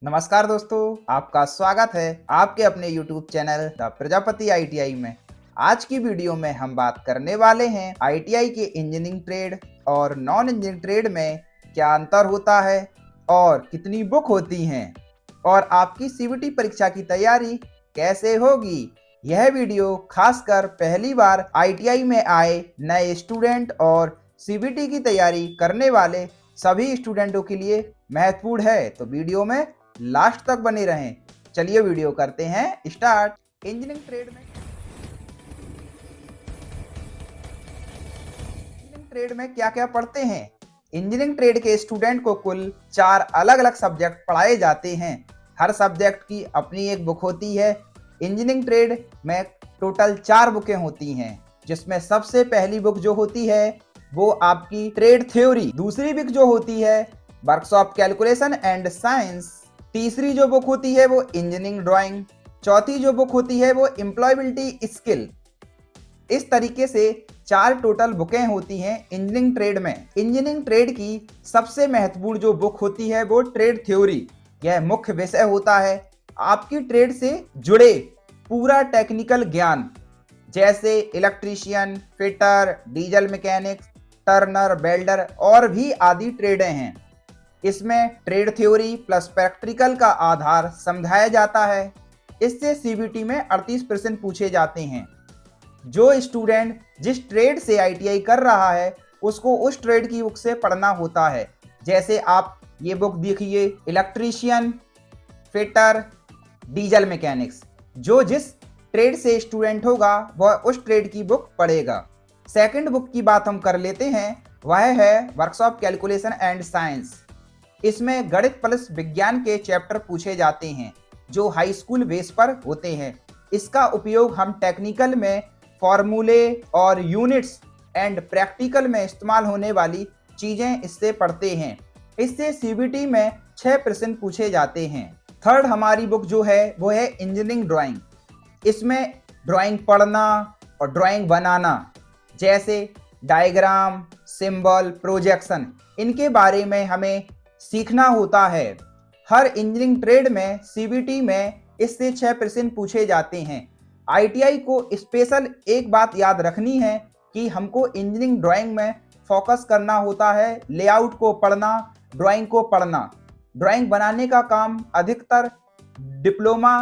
नमस्कार दोस्तों, आपका स्वागत है आपके अपने YouTube channel the Prajapati ITI में। आज की वीडियो में हम बात करने वाले हैं ITI के इंजीनियरिंग ट्रेड और नॉन इंजीनियरिंग ट्रेड में क्या अंतर होता है और कितनी बुक होती हैं और आपकी CBT परीक्षा की तैयारी कैसे होगी। यह वीडियो खासकर पहली बार ITI में आए नए स्टूडेंट और CBT की तैयारी करने वाले सभी स्टूडेंटों के लिए महत्वपूर्ण है, तो वीडियो में लास्ट तक बने रहें। चलिए वीडियो करते हैं स्टार्ट। इंजीनियरिंग ट्रेड में क्या क्या पढ़ते हैं। इंजीनियरिंग ट्रेड के स्टूडेंट को कुल 4 अलग अलग सब्जेक्ट पढ़ाए जाते हैं। हर सब्जेक्ट की अपनी एक बुक होती है। इंजीनियरिंग ट्रेड में टोटल 4 बुकें होती हैं, जिसमें सबसे पहली बुक जो होती है वो आपकी ट्रेड थ्योरी, दूसरी बुक जो होती है वर्कशॉप कैलकुलेशन एंड साइंस, तीसरी जो बुक होती है वो इंजीनियरिंग ड्राइंग, चौथी जो बुक होती है वो एम्प्लॉयबिलिटी स्किल। इस तरीके से 4 टोटल बुकें होती हैं इंजीनियरिंग ट्रेड में। इंजीनियरिंग ट्रेड की सबसे महत्वपूर्ण जो बुक होती है वो ट्रेड थ्योरी। यह मुख्य विषय होता है आपकी ट्रेड से जुड़े पूरा टेक्निकल ज्ञान, जैसे electrician, fitter, diesel mechanics, Turner, welder और भी आदि ट्रेडें हैं। इसमें ट्रेड थ्योरी प्लस प्रैक्टिकल का आधार समझाया जाता है। इससे CBT में 38% पूछे जाते हैं। जो स्टूडेंट जिस ट्रेड से ITI कर रहा है उसको उस ट्रेड की बुक से पढ़ना होता है। जैसे आप ये बुक देखिए, इलेक्ट्रीशियन, फिटर, डीजल मैकेनिक्स। जो जिस ट्रेड से स्टूडेंट होगा वह उस ट्रेड की बुक पढ़ेगा। सेकंड बुक की बात हम कर लेते हैं, वह है वर्कशॉप कैलकुलेशन एंड साइंस। इसमें गणित प्लस विज्ञान के चैप्टर पूछे जाते हैं जो हाई स्कूल बेस पर होते हैं। इसका उपयोग हम टेक्निकल में फॉर्मूले और यूनिट्स एंड प्रैक्टिकल में इस्तेमाल होने वाली चीज़ें इससे पढ़ते हैं। इससे CBT में 6% पूछे जाते हैं। थर्ड हमारी बुक जो है वो है इंजीनियरिंग ड्राइंग। इसमें ड्राइंग पढ़ना और ड्राइंग बनाना, जैसे डायग्राम, सिंबल, प्रोजेक्शन, इनके बारे में हमें सीखना होता है। हर इंजीनियरिंग ट्रेड में CBT में इससे 6% पूछे जाते हैं। ITI को स्पेशल एक बात याद रखनी है कि हमको इंजीनियरिंग ड्राइंग में फोकस करना होता है, लेआउट को पढ़ना, ड्राइंग को पढ़ना। ड्राइंग बनाने का काम अधिकतर डिप्लोमा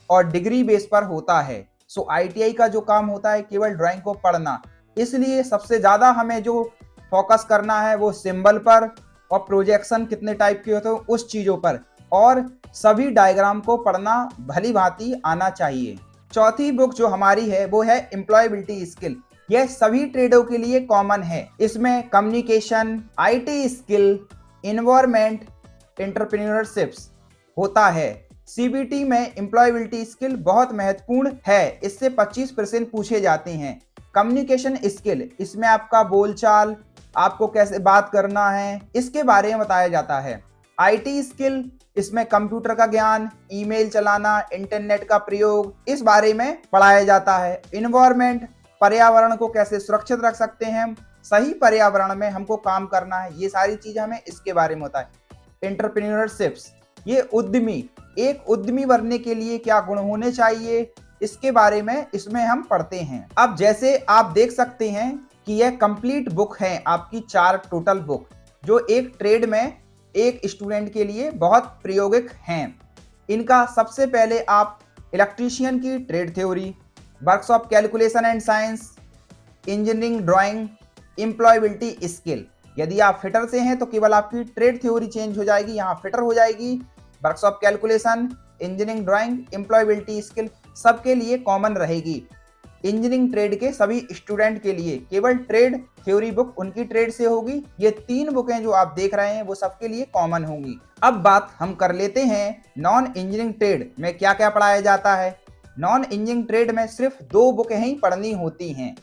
और डिग्री बेस पर होता है। सो ITI का जो काम होता है केवल ड्राइंग को पढ़ना। इसलिए सबसे ज़्यादा हमें जो फोकस करना है वो सिंबल पर और प्रोजेक्शन कितने टाइप के होते हैं उस चीज़ों पर, और सभी डायग्राम को पढ़ना भली भांति आना चाहिए। चौथी बुक जो हमारी है वो है एम्प्लॉयबिलिटी स्किल। यह सभी ट्रेडों के लिए कॉमन है। इसमें कम्युनिकेशन, IT स्किल, इन्वायरमेंट, एंटरप्रेन्योरशिप्स होता है। CBT में एम्प्लॉयबिलिटी स्किल बहुत महत्वपूर्ण है। इससे 25% पूछे जाते हैं। कम्युनिकेशन स्किल, इसमें आपका बोलचाल, आपको कैसे बात करना है, इसके बारे में बताया जाता है। IT स्किल, इसमें कंप्यूटर का ज्ञान, ईमेल चलाना, इंटरनेट का प्रयोग, इस बारे में पढ़ाया जाता है। इन्वायरमेंट, पर्यावरण को कैसे सुरक्षित रख सकते हैं, सही पर्यावरण में हमको काम करना है, ये सारी चीजें हमें इसके बारे में होता है। एंटरप्रेन्योरशिप्स, ये उद्यमी, एक उद्यमी बनने के लिए क्या गुण होने चाहिए, इसके बारे में इसमें हम पढ़ते हैं। अब जैसे आप देख सकते हैं कि यह कंप्लीट बुक है आपकी 4 टोटल बुक, जो एक ट्रेड में एक स्टूडेंट के लिए बहुत प्रायोगिक हैं। इनका सबसे पहले आप इलेक्ट्रीशियन की trade theory, workshop calculation and science, engineering drawing, employability skill. यदि आप फिटर से हैं तो केवल आपकी ट्रेड थ्योरी चेंज हो जाएगी, यहाँ फिटर हो जाएगी। Workshop calculation, engineering drawing, employability skill सबके लिए कॉमन रहेगी। इंजीनियरिंग ट्रेड के सभी स्टूडेंट के लिए केवल ट्रेड थ्योरी बुक उनकी ट्रेड से होगी। ये 3 बुकें जो आप देख रहे हैं वो सबके लिए कॉमन होंगी। अब बात हम कर लेते हैं नॉन इंजीनियरिंग ट्रेड में क्या क्या पढ़ाया जाता है। नॉन इंजीनियरिंग ट्रेड में सिर्फ 2 बुकें ही पढ़नी होती हैं।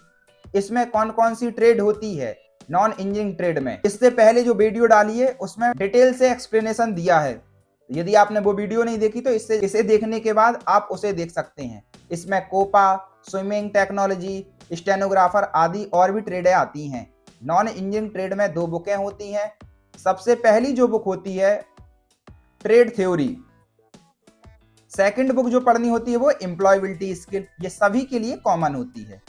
इसमें कौन कौन सी ट्रेड होती है नॉन इंजीनियरिंग ट्रेड में, इससे पहले जो वीडियो डाली है उसमें डिटेल से एक्सप्लेनेशन दिया है। यदि आपने वो वीडियो नहीं देखी तो इसे देखने के बाद आप उसे देख सकते हैं। इसमें कोपा, स्विमिंग टेक्नोलॉजी, स्टेनोग्राफर आदि और भी ट्रेडें आती हैं। नॉन इंजीनियरिंग ट्रेड में 2 बुकें होती हैं। सबसे पहली जो बुक होती है ट्रेड थ्योरी, सेकंड बुक जो पढ़नी होती है वो एम्प्लॉयबिलिटी स्किल, ये सभी के लिए कॉमन होती है।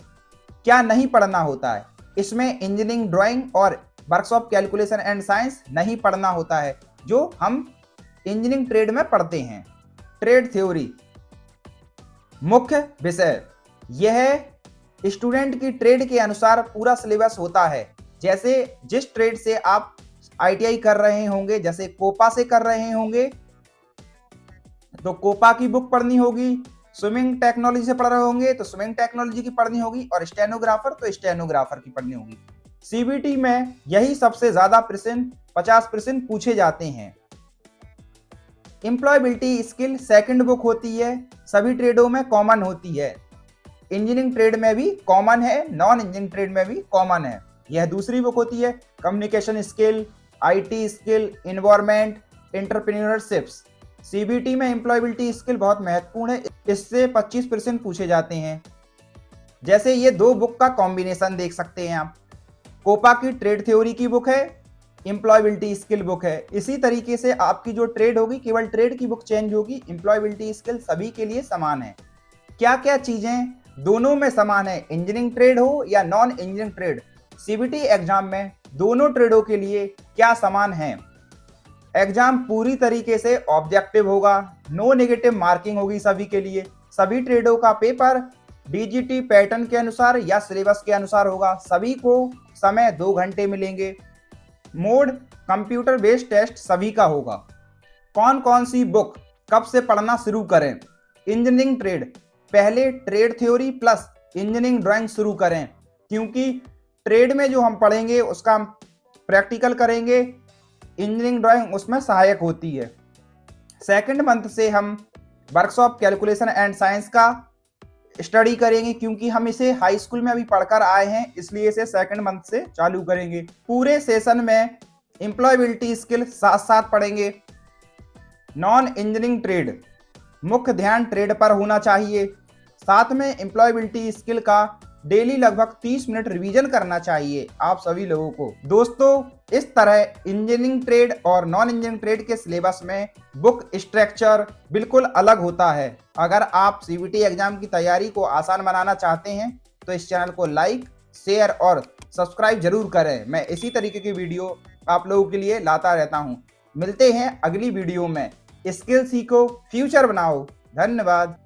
क्या नहीं पढ़ना होता है? इसमें इंजीनियरिंग ड्राइंग और वर्कशॉप कैलकुलेशन एंड साइंस नहीं पढ़ना होता है, जो हम इंजीनियरिंग ट्रेड में पढ़ते हैं। ट्रेड थ्योरी मुख्य विषय, यह स्टूडेंट की ट्रेड के अनुसार पूरा सिलेबस होता है। जैसे जिस ट्रेड से आप आईटीआई कर रहे होंगे, जैसे कोपा से कर रहे होंगे तो कोपा की बुक पढ़नी होगी, स्विमिंग टेक्नोलॉजी से पढ़ रहे होंगे तो स्विमिंग टेक्नोलॉजी की पढ़नी होगी, और स्टेनोग्राफर तो स्टेनोग्राफर की पढ़नी होगी। सीबीटी में यही सबसे ज्यादा प्रश्न 50% पूछे जाते हैं। एम्प्लॉयबिलिटी स्किल सेकंड बुक होती है, सभी ट्रेडों में कॉमन होती है। इंजीनियरिंग ट्रेड में भी कॉमन है, नॉन इंजीनियरिंग ट्रेड में भी कॉमन है। यह दूसरी बुक होती है। Communication skill, IT skill, environment, entrepreneurships. CBT में एम्प्लॉयबिलिटी स्किल बहुत महत्वपूर्ण है, इससे 25% पूछे जाते हैं। जैसे ये दो बुक का कॉम्बिनेशन देख सकते हैं आप, कोपा की ट्रेड थ्योरी की बुक है, एम्प्लॉयबिलिटी स्किल बुक है। इसी तरीके से आपकी जो ट्रेड होगी, केवल ट्रेड की बुक चेंज होगी, एम्प्लॉयबिलिटी स्किल सभी के लिए समान है। क्या क्या चीजें दोनों में समान है, इंजीनियरिंग ट्रेड हो या non engineering trade? CBT exam में दोनों ट्रेडों के लिए क्या समान है? एग्जाम पूरी तरीके से ऑब्जेक्टिव होगा, नो नेगेटिव मार्किंग होगी सभी के लिए। सभी ट्रेडों का पेपर डीजीटी पैटर्न के अनुसार या सिलेबस के अनुसार होगा। सभी को समय 2 घंटे मिलेंगे। मोड कंप्यूटर बेस्ड टेस्ट सभी का होगा। कौन कौन सी बुक कब से पढ़ना शुरू करें? इंजीनियरिंग ट्रेड पहले trade theory plus engineering drawing शुरू करें, क्योंकि ट्रेड में जो हम पढ़ेंगे उसका प्रैक्टिकल करेंगे, इंजीनियरिंग ड्राइंग उसमें सहायक होती है। सेकंड मंथ से हम वर्कशॉप कैलकुलेशन एंड साइंस का स्टडी करेंगे, क्योंकि हम इसे हाई स्कूल में अभी पढ़कर आए हैं, इसलिए इसे सेकंड मंथ से चालू करेंगे। पूरे सेशन में एम्प्लॉयबिलिटी स्किल साथ साथ पढ़ेंगे। नॉन इंजीनियरिंग ट्रेड मुख्य ध्यान ट्रेड पर होना चाहिए, साथ में एम्प्लॉयबिलिटी स्किल का डेली लगभग 30 मिनट रिवीजन करना चाहिए आप सभी लोगों को। दोस्तों, इस तरह इंजीनियरिंग ट्रेड और नॉन इंजीनियरिंग ट्रेड के सिलेबस में बुक स्ट्रक्चर बिल्कुल अलग होता है। अगर आप सीबीटी एग्जाम की तैयारी को आसान बनाना चाहते हैं तो इस चैनल को लाइक, शेयर और सब्सक्राइब जरूर करें। मैं इसी तरीके की वीडियो आप लोगों के लिए लाता रहता हूं। मिलते हैं अगली वीडियो में। स्किल सीखो, फ्यूचर बनाओ। धन्यवाद।